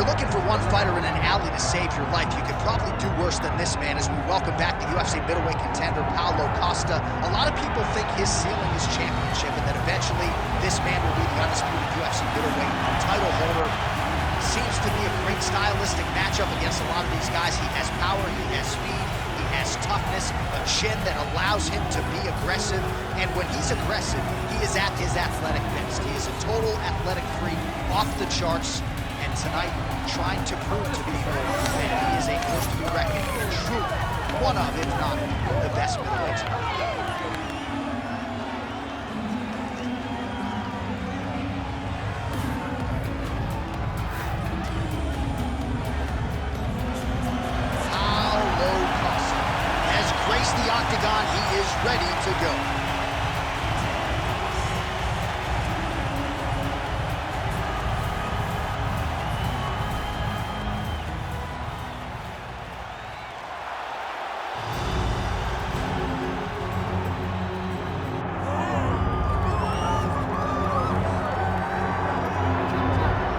you're looking for one fighter in an alley to save your life, you could probably do worse than this man as we welcome back the UFC middleweight contender, Costa. A lot of people think his ceiling is championship and that eventually this man will be the undisputed UFC middleweight title holder. Seems to be a great stylistic matchup against a lot of these guys. He has power, he has speed, he has toughness, a chin that allows him to be aggressive. And when he's aggressive, he is at his athletic best. He is a total athletic freak, off the charts. And tonight, trying to prove to me that he is a force to be reckoned with. True, one of, if not, the best middleweights. The octagon, he is ready to go.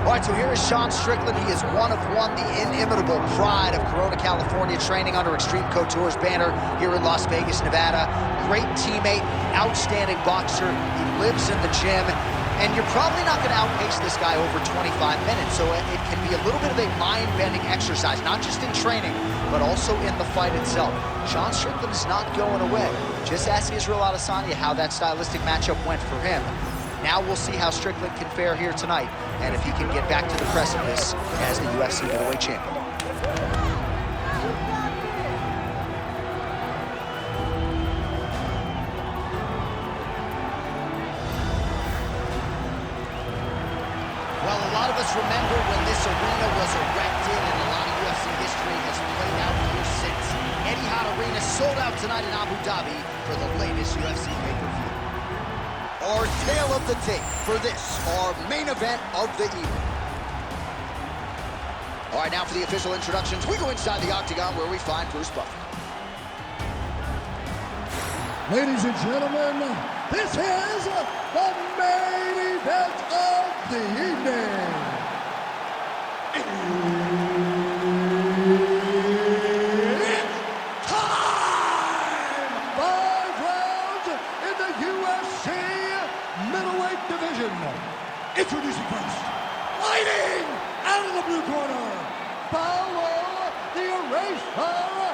All right, so here is Sean Strickland. He is one of one, the inimitable pride of Corona, California, training under Extreme Couture's banner here in Las Vegas, Nevada. Great teammate, outstanding boxer. He lives in the gym, and you're probably not going to outpace this guy over 25 minutes, so it can be a little bit of a mind-bending exercise, not just in training, but also in the fight itself. Sean Strickland is not going away. Just ask Israel Adesanya how that stylistic matchup went for him. Now we'll see how Strickland can fare here tonight, and if he can get back to the precipice as the UFC middleweight champion. Well, a lot of us remember when this arena was erected, and a lot of UFC history has played out here since. Etihad Arena sold out tonight in Abu Dhabi for the latest UFC pay-per-view. Our tale of the tape for this, our main event of the evening. All right, now for the official introductions, we go inside the octagon where we find Bruce Buffer. Ladies and gentlemen, this is the main event of the evening. It's time! 5 rounds in the UFC middleweight division. Introducing first, fighting out of the blue corner, Paulo the Eraser Costa.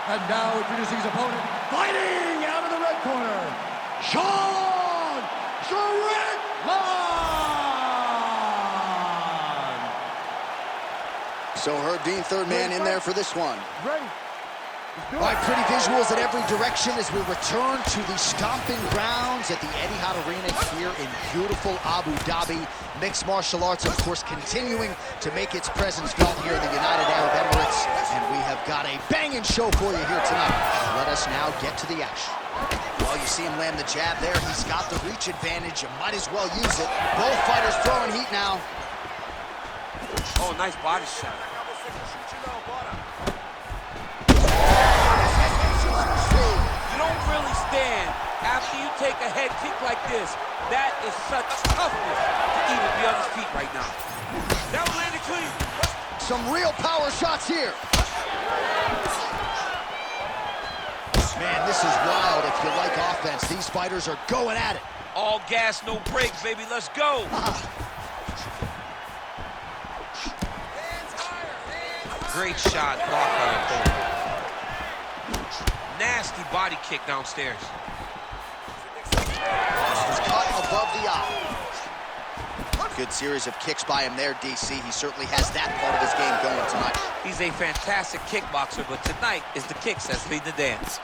And now introducing his opponent, fighting out of the red corner, Sean Strickland. So Herb Dean, third man in there for this one. Ready. All right, pretty visuals in every direction as we return to the stomping grounds at the Etihad Arena here in beautiful Abu Dhabi. Mixed martial arts, of course, continuing to make its presence felt here in the United Arab Emirates. And we have got a banging show for you here tonight. Let us now get to the action. Well, you see him land the jab there. He's got the reach advantage. You might as well use it. Both fighters throwing heat now. Oh, nice body shot. Really stand after you take a head kick like this. That is such toughness to even be on his feet right now. That was landed clean. Some real power shots here. Man, this is wild. If you like offense, these fighters are going at it. All gas, no brakes, baby. Let's go. Great shot blocked by the opponent. Nasty body kick downstairs. Was cut above the eye. Good series of kicks by him there, DC. He certainly has that part of his game going tonight. He's a fantastic kickboxer, but tonight is the kicks that's leading the dance.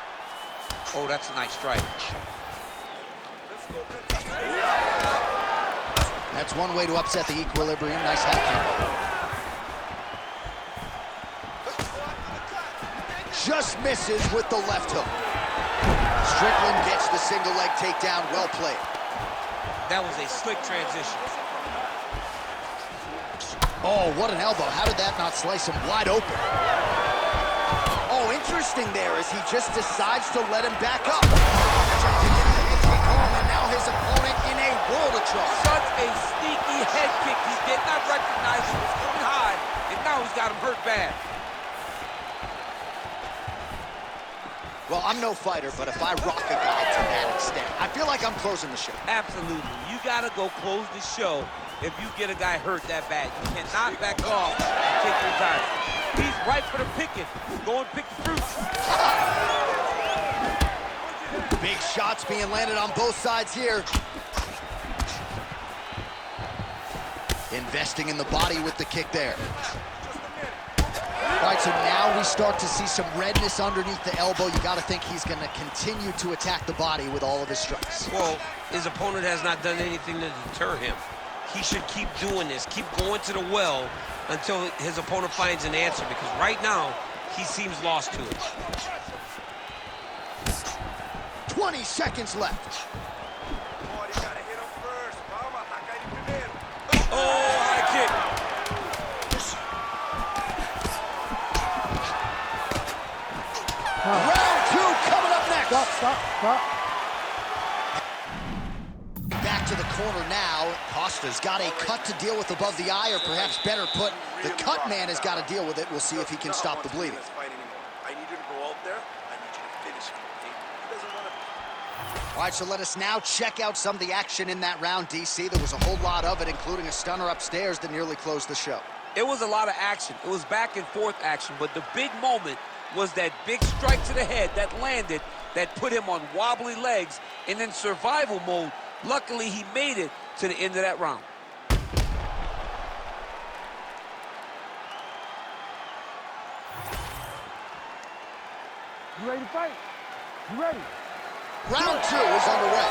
Oh, that's a nice strike. That's one way to upset the equilibrium. Nice head kick. Just misses with the left hook. Strickland gets the single leg takedown. Well played. That was a slick transition. Oh, what an elbow. How did that not slice him wide open? Oh, interesting there as he just decides to let him back up. Trying to get the take home, and now his opponent in a world of trouble. Such a hurt bad. Well, I'm no fighter, but if I rock a guy to that extent, I feel like I'm closing the show. Absolutely. You got to go close the show if you get a guy hurt that bad. You cannot back off and take your time. He's ripe for the picking. Go and pick the fruit. Big shots being landed on both sides here. Investing in the body with the kick there. All right, so now we start to see some redness underneath the elbow. You got to think he's going to continue to attack the body with all of his strikes. Well, his opponent has not done anything to deter him. He should keep doing this, keep going to the well until his opponent finds an answer, because right now, he seems lost to it. 20 seconds left. Oh, high kick. Round two coming up next. Stop. Back to the corner now. Costa's got a cut to deal with above the eye, or perhaps better put, the cut man has got to deal with it. We'll see if he can stop the bleeding. I need you to go out there. I need you to finish him, okay? He doesn't want to... All right, so let us now check out some of the action in that round, DC. There was a whole lot of it, including a stunner upstairs that nearly closed the show. It was a lot of action. It was back and forth action, but the big moment was that big strike to the head that landed, that put him on wobbly legs, and in survival mode. Luckily, he made it to the end of that round. You ready to fight? You ready? Round two is underway.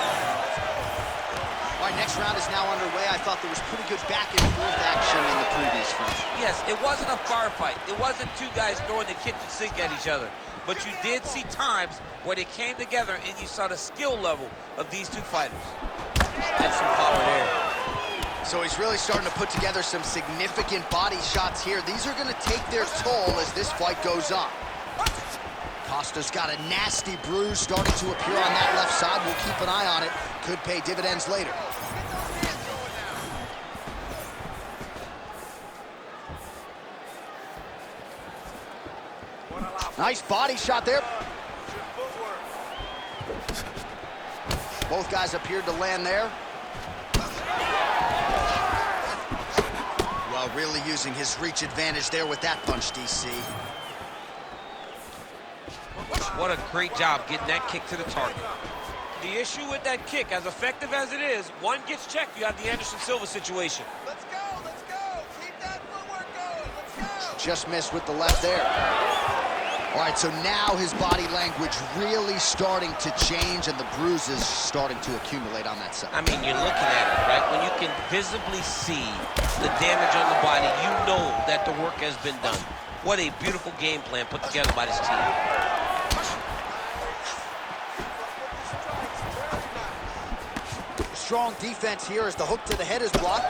All right, next round is now underway. I thought there was pretty good back and forth action in the previous fight. Yes, it wasn't a firefight. It wasn't two guys throwing the kitchen sink at each other. But you did see times where they came together and you saw the skill level of these two fighters. That's some power there. So he's really starting to put together some significant body shots here. These are going to take their toll as this fight goes on. Costa's got a nasty bruise starting to appear on that left side. We'll keep an eye on it. Could pay dividends later. Nice body shot there. Both guys appeared to land there. Well, really using his reach advantage there with that punch, DC. What a great job getting that kick to the target. The issue with that kick, as effective as it is, one gets checked, you have the Anderson Silva situation. Let's go! Keep that footwork going! Let's go! Just missed with the left there. All right, so now his body language really starting to change and the bruises starting to accumulate on that side. I mean, you're looking at it, right? When you can visibly see the damage on the body, you know that the work has been done. What a beautiful game plan put together by this team. Strong defense here as the hook to the head is blocked.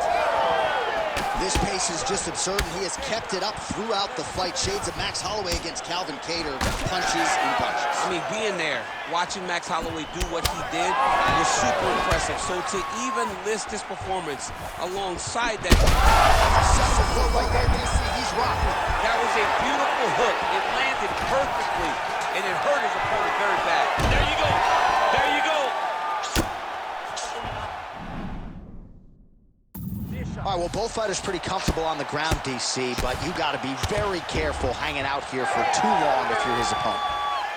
This pace is just absurd, and he has kept it up throughout the fight. Shades of Max Holloway against Calvin Kattar, punches and punches. I mean, being there, watching Max Holloway do what he did was super impressive. So to even list this performance alongside that... Successful foot right there, DC. He's rocking. That was a beautiful hook. It landed perfectly, and it hurt his opponent very bad. There you go. There you go. All right, well, both fighters pretty comfortable on the ground, DC, but you got to be very careful hanging out here for too long if you're his opponent.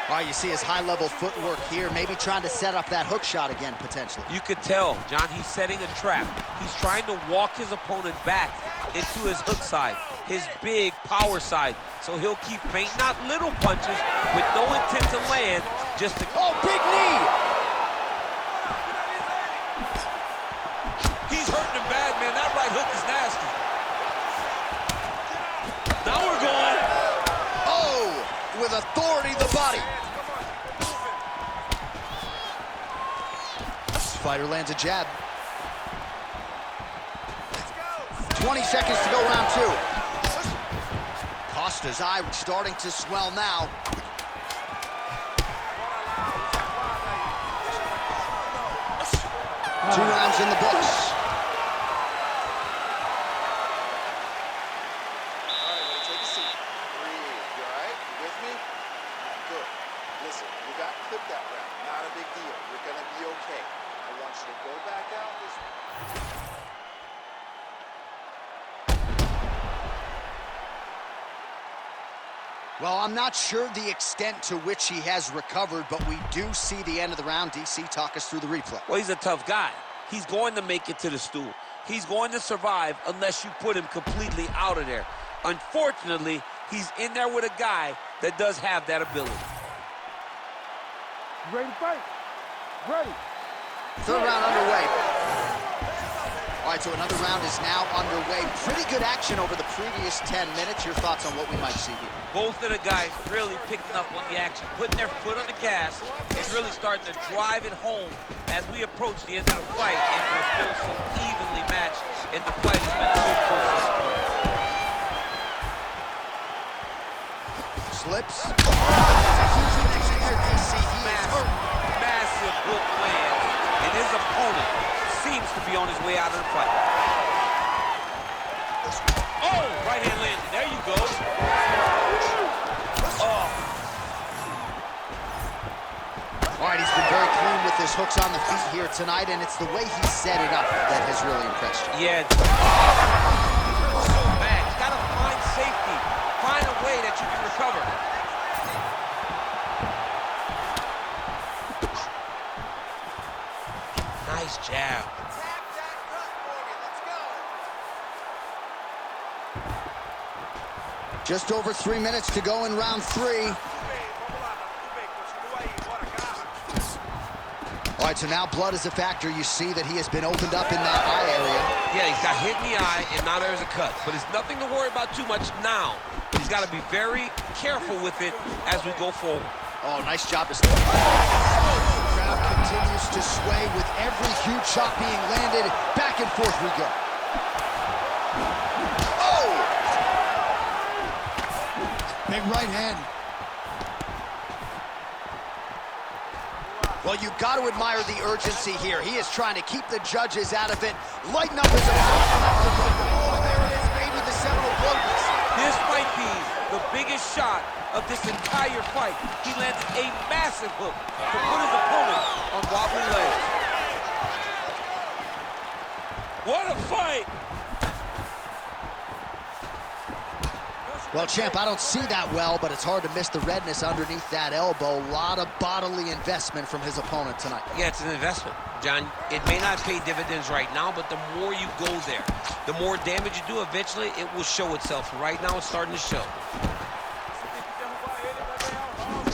All right, you see his high-level footwork here, maybe trying to set up that hook shot again, potentially. You could tell, John, he's setting a trap. He's trying to walk his opponent back into his hook side, his big power side. So he'll keep feinting out little punches with no intent to land, just to... Oh, big knee! He's hurting him bad, man. That right hook is nasty. Now we're going. Oh, with authority, the body. Fighter lands a jab. 20 seconds to go, round two. Costa's eye starting to swell now. 2 rounds in the books. All right, take a seat. Well, I'm not sure the extent to which he has recovered, but we do see the end of the round. DC, talk us through the replay. Well, he's a tough guy. He's going to make it to the stool. He's going to survive unless you put him completely out of there. Unfortunately, he's in there with a guy that does have that ability. Ready to fight? Ready. Third round underway. All right, so another round is now underway. Pretty good action over the previous 10 minutes. Your thoughts on what we might see here? Both of the guys really picking up on the action, putting their foot on the gas, and really starting to drive it home as we approach the end of the fight. And we're still so evenly matched, and the fight has been so close. Slips. Massive hook lands, and his opponent seems to be on his way out of the fight. Oh, right hand landed. There you go. Oh. All right, he's been very clean with his hooks on the feet here tonight, and it's the way he set it up that has really impressed you. Yeah. So bad. You gotta find safety. Find a way that you can recover. Nice jab. Just over 3 minutes to go in round 3. All right, so now blood is a factor. You see that he has been opened up in that eye area. Yeah, he's got hit in the eye, and now there's a cut. But it's nothing to worry about too much now. He's got to be very careful with it as we go forward. Oh, nice job to stay. The crowd continues to sway with every huge shot being landed. Back and forth we go. Oh! Big right hand. Well, you've got to admire the urgency here. He is trying to keep the judges out of it. Lighten up his opponent. Oh, there it is, maybe the seminal blow. This might be the biggest shot of this entire fight. He lands a massive hook to put his opponent on wobbly legs. What a fight! Well, champ, I don't see that well, but it's hard to miss the redness underneath that elbow. A lot of bodily investment from his opponent tonight. Yeah, it's an investment, John. It may not pay dividends right now, but the more you go there, the more damage you do, eventually it will show itself. Right now, it's starting to show.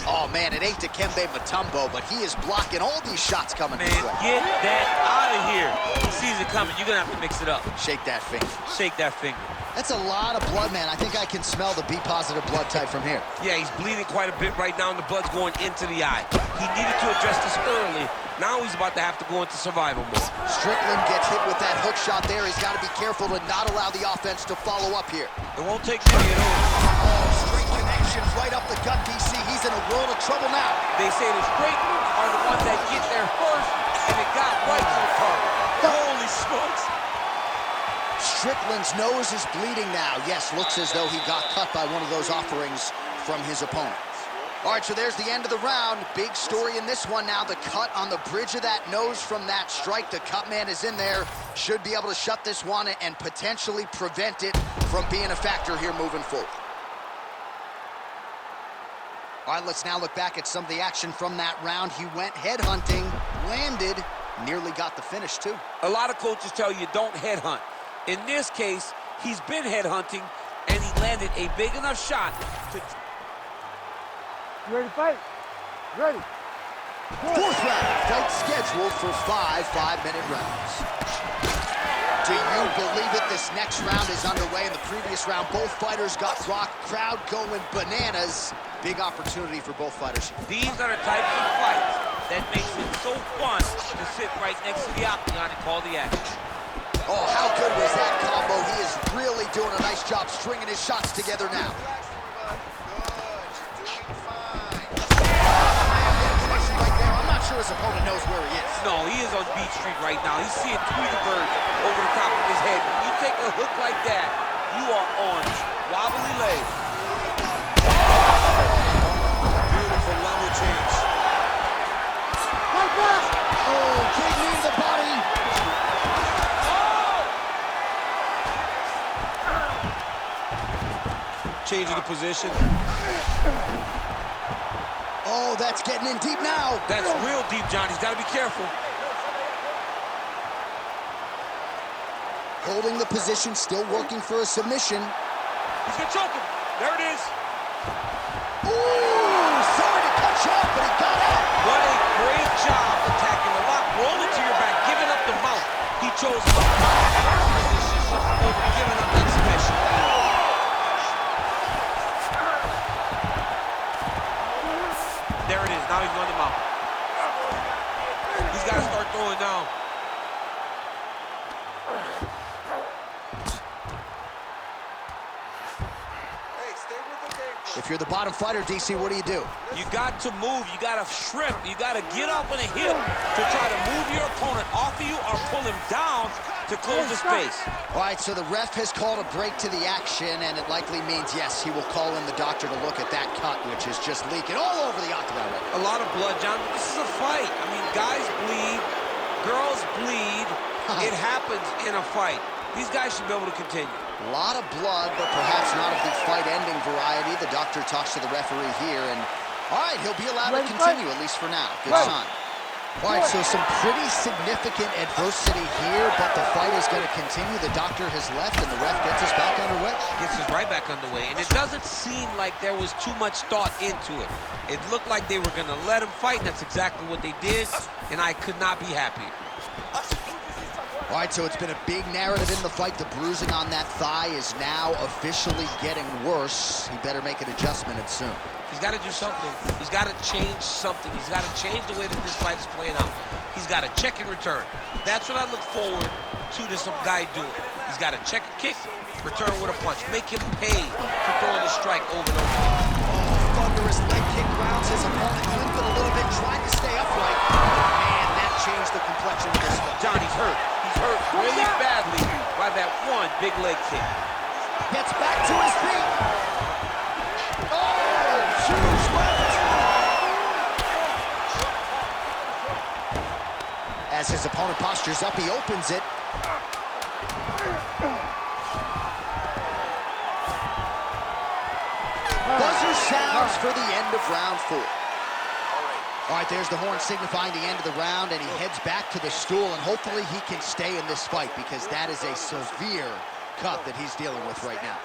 Oh, man, it ain't Dikembe Mutombo, but he is blocking all these shots coming his way. Get that out of here. He sees it coming. You're going to have to mix it up. Shake that finger. Shake that finger. That's a lot of blood, man. I think I can smell the B-positive blood type from here. Yeah, he's bleeding quite a bit right now, and the blood's going into the eye. He needed to address this early. Now he's about to have to go into survival mode. Strickland gets hit with that hook shot there. He's got to be careful to not allow the offense to follow up here. It won't take many at all. Oh, straight connection right up the gut, DC. He's in a world of trouble now. They say the straight are the ones that get there first, and it got right to the target. Holy smokes. Strickland's nose is bleeding now. Yes, looks as though he got cut by one of those offerings from his opponent. All right, so there's the end of the round. Big story in this one now. The cut on the bridge of that nose from that strike. The cut man is in there. Should be able to shut this one and potentially prevent it from being a factor here moving forward. All right, let's now look back at some of the action from that round. He went headhunting, landed, nearly got the finish too. A lot of coaches tell you don't headhunt. In this case, he's been headhunting, and he landed a big enough shot to... You ready to fight? Ready. Fourth round, fight scheduled for 5 5-minute rounds. Do you believe it? This next round is underway. In the previous round, both fighters got rocked. Crowd going bananas. Big opportunity for both fighters. These are the types of fights that makes it so fun to sit right next to the octagon and call the action. Oh, how good was that combo? He is really doing a nice job stringing his shots together now. I'm not sure his opponent knows where he is. No, he is on Beach Street right now. He's seeing Tweety Bird over the top of his head. When you take a hook like that, you are on wobbly legs. Beautiful level change. Oh, big knee to the body. changing the position. Oh, that's getting in deep now. That's real deep, John. He's got to be careful. Holding the position, still working for a submission. He's going to choke him. There it is. Ooh, sorry to cut you off, but he got out. What a great job attacking the lock. Rolling to your back, giving up the mount. He chose the position over giving up that submission. There it is. Now he's on the mount. He's got to start throwing down. If you're the bottom fighter, DC, what do? You got to move. You got to shrimp. You got to get up on a hip to try to move your opponent off of you or pull him down to close the space. All right, so the ref has called a break to the action, and it likely means, yes, he will call in the doctor to look at that cut, which is just leaking all over the octagon. A lot of blood, John. This is a fight. I mean, guys bleed. Girls bleed. It happens in a fight. These guys should be able to continue. A lot of blood, but perhaps not of the fight-ending variety. The doctor talks to the referee here, and all right, he'll be allowed to continue, at least for now. Good sign. All right, so some pretty significant adversity here, but the fight is going to continue. The doctor has left, and the ref gets us back underway. Gets us right back underway, and it doesn't seem like there was too much thought into it. It looked like they were going to let him fight, and that's exactly what they did, and I could not be happier. All right, so it's been a big narrative in the fight. The bruising on that thigh is now officially getting worse. He better make an adjustment and soon. He's got to do something. He's got to change something. He's got to change the way that this fight is playing out. He's got to check and return. That's what I look forward to this guy doing. He's got to check a kick, return with a punch. Make him pay for throwing the strike over and over. Oh, thunderous leg kick rounds his opponent, limped it a little bit, trying to stay upright. Man, that changed the complexion of this one. John, he's hurt. He's hurt really badly by that one big leg kick. Gets back to his feet. Oh, huge left. As his opponent postures up, he opens it. Buzzer sounds for the end of round 4. All right, there's the horn signifying the end of the round, and he heads back to the stool, and hopefully he can stay in this fight because that is a severe cut that he's dealing with right now.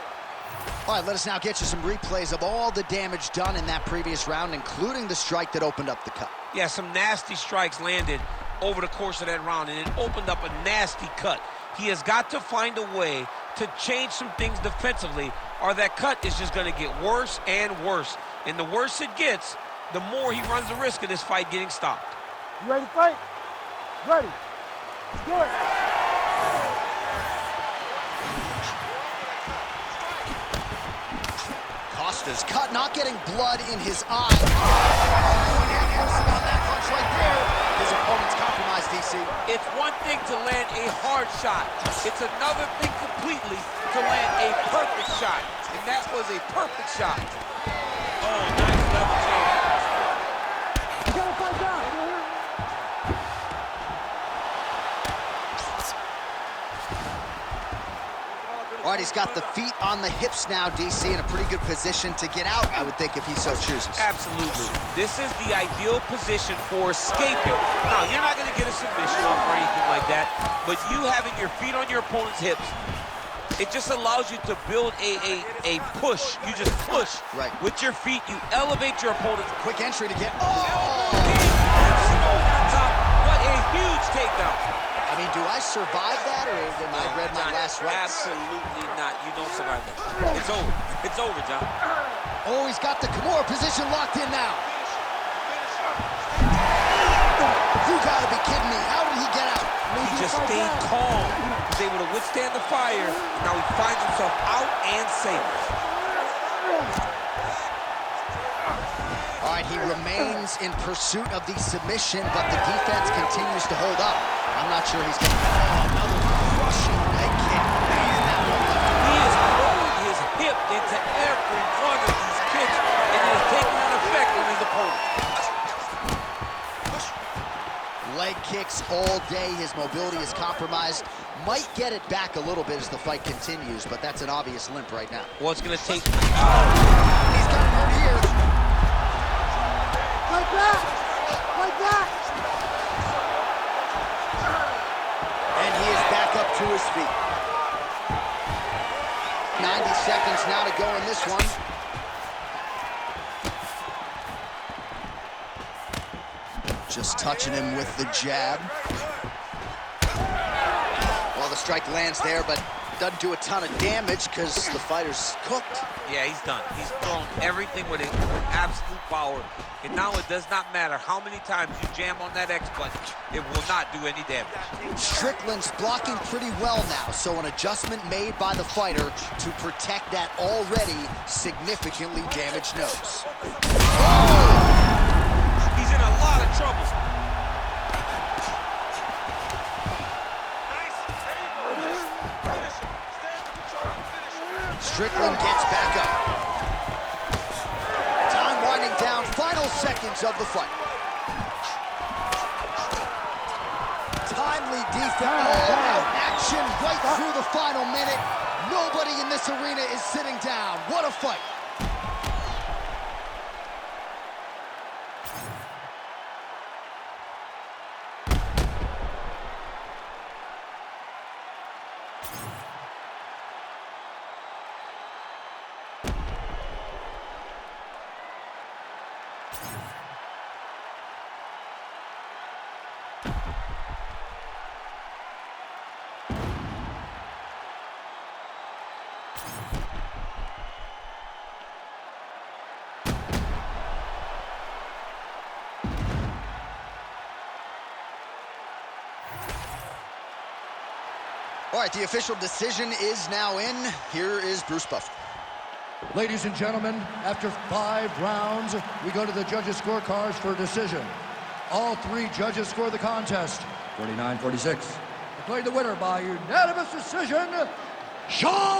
All right, let us now get you some replays of all the damage done in that previous round, including the strike that opened up the cut. Yeah, some nasty strikes landed over the course of that round, and it opened up a nasty cut. He has got to find a way to change some things defensively, or that cut is just going to get worse and worse. And the worse it gets, the more he runs the risk of this fight getting stopped. You ready to fight? Ready. Let's do it. Costa's cut, not getting blood in his eye. About that punch right there. His opponent's compromised, DC. It's one thing to land a hard shot. It's another thing completely to land a perfect shot. And that was a perfect shot. Oh, nice level change. You gotta fight down. All right, he's got the feet on the hips now, DC, in a pretty good position to get out, I would think, if he so chooses. Absolutely. This is the ideal position for escaping. Now, you're not going to get a submission off or anything like that, but you having your feet on your opponent's hips, it just allows you to build a push. You just push with your feet. You elevate your opponent. Quick entry to get... Oh! What a huge takedown. I mean, do I survive that, or am I read my last rights? Absolutely not. You don't survive that. It's over. It's over, John. Oh, he's got the Kimura position locked in now. You gotta be kidding me. How did he get out? He just stayed calm. He was able to withstand the fire. Now he finds himself out and safe. All right, he remains in pursuit of the submission, but the defense continues to hold up. I'm not sure he's going to... Oh, another crushing leg kick. Man, that one left. He is throwing his hip into every one of these kicks, and it is taking an effect on his opponent. Leg kicks all day. His His mobility is compromised. Might get it back a little bit as the fight continues, but that's an obvious limp right now. Well, it's going to take... He's got him hurt here. Like that! Like that! And he is back up to his feet. 90 seconds now to go in this one. Just touching him with the jab. Well, the strike lands there, but doesn't do a ton of damage because the fighter's cooked. Yeah, he's done. He's thrown everything with absolute power. And now it does not matter how many times you jam on that X button, it will not do any damage. Strickland's blocking pretty well now, so an adjustment made by the fighter to protect that already significantly damaged nose. He's in a lot of trouble. Strickland gets back up. Time winding down, final seconds of the fight. Timely defense, all-out action right through the final minute. Nobody in this arena is sitting down. What a fight. All right, the official decision is now in. Here is Bruce Buffer. Ladies and gentlemen, after 5 rounds, we go to the judges' scorecards for a decision. All 3 judges score the contest, 49-46. Declared the winner by unanimous decision, Strickland!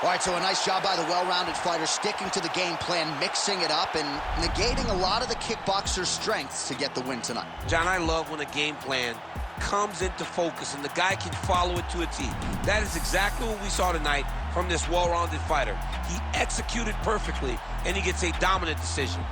All right, so a nice job by the well-rounded fighter, sticking to the game plan, mixing it up, and negating a lot of the kickboxer's strengths to get the win tonight. John, I love when a game plan comes into focus and the guy can follow it to a T. That is exactly what we saw tonight from this well-rounded fighter. He executed perfectly, and he gets a dominant decision.